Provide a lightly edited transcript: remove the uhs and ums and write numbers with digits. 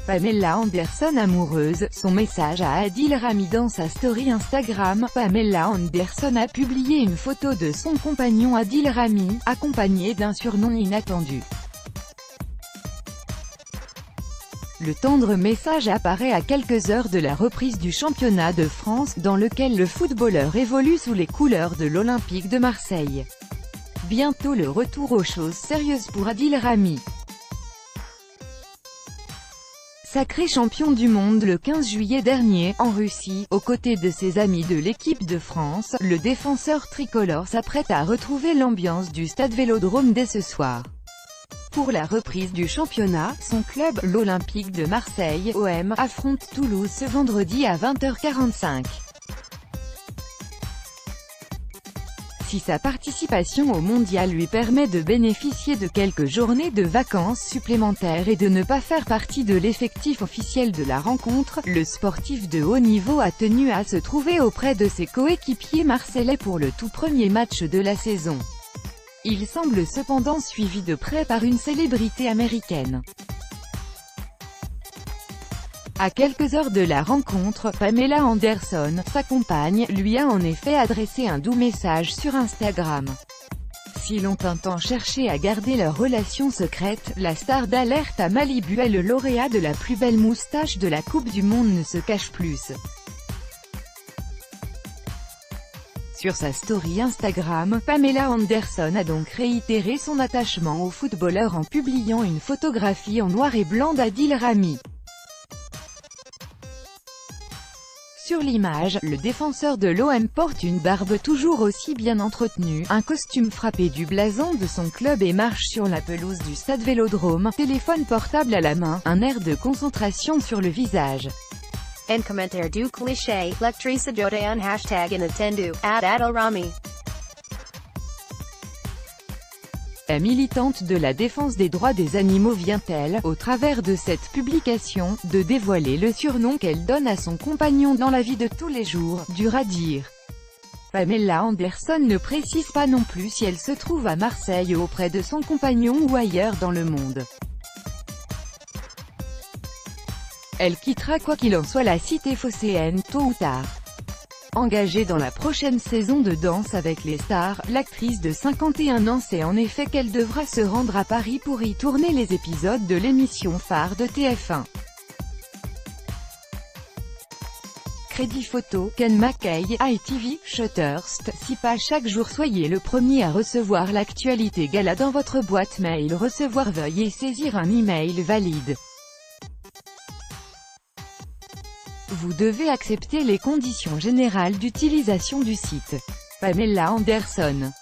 Pamela Anderson amoureuse, son message à Adil Rami dans sa story Instagram. Pamela Anderson a publié une photo de son compagnon Adil Rami, accompagné d'un surnom inattendu. Le tendre message apparaît à quelques heures de la reprise du championnat de France, dans lequel le footballeur évolue sous les couleurs de l'Olympique de Marseille. Bientôt le retour aux choses sérieuses pour Adil Rami. Sacré champion du monde le 15 juillet dernier, en Russie, aux côtés de ses amis de l'équipe de France, le défenseur tricolore s'apprête à retrouver l'ambiance du stade Vélodrome dès ce soir. Pour la reprise du championnat, son club, l'Olympique de Marseille, OM, affronte Toulouse ce vendredi à 20h45. Si sa participation au mondial lui permet de bénéficier de quelques journées de vacances supplémentaires et de ne pas faire partie de l'effectif officiel de la rencontre, le sportif de haut niveau a tenu à se trouver auprès de ses coéquipiers marseillais pour le tout premier match de la saison. Il semble cependant suivi de près par une célébrité américaine. À quelques heures de la rencontre, Pamela Anderson, sa compagne, lui a en effet adressé un doux message sur Instagram. Si longtemps cherché à garder leur relation secrète, la star d'Alerte à Malibu et le lauréat de la plus belle moustache de la Coupe du Monde ne se cache plus. Sur sa story Instagram, Pamela Anderson a donc réitéré son attachement au footballeur en publiant une photographie en noir et blanc d'Adil Rami. Sur l'image, le défenseur de l'OM porte une barbe toujours aussi bien entretenue, un costume frappé du blason de son club et marche sur la pelouse du stade Vélodrome, téléphone portable à la main, un air de concentration sur le visage. En commentaire du cliché, lectrice de un hashtag inattendu, @Adil Rami. La militante de la défense des droits des animaux vient-elle, au travers de cette publication, de dévoiler le surnom qu'elle donne à son compagnon dans la vie de tous les jours, dur à dire. Pamela Anderson ne précise pas non plus si elle se trouve à Marseille auprès de son compagnon ou ailleurs dans le monde. Elle quittera quoi qu'il en soit la cité phocéenne tôt ou tard. Engagée dans la prochaine saison de Danse avec les stars, l'actrice de 51 ans sait en effet qu'elle devra se rendre à Paris pour y tourner les épisodes de l'émission phare de TF1. Crédit photo, Ken McKay, ITV, Shutterstock. Si pas chaque jour soyez le premier à recevoir l'actualité gala dans votre boîte mail recevoir veuillez saisir un email valide. Vous devez accepter les conditions générales d'utilisation du site. Pamela Anderson.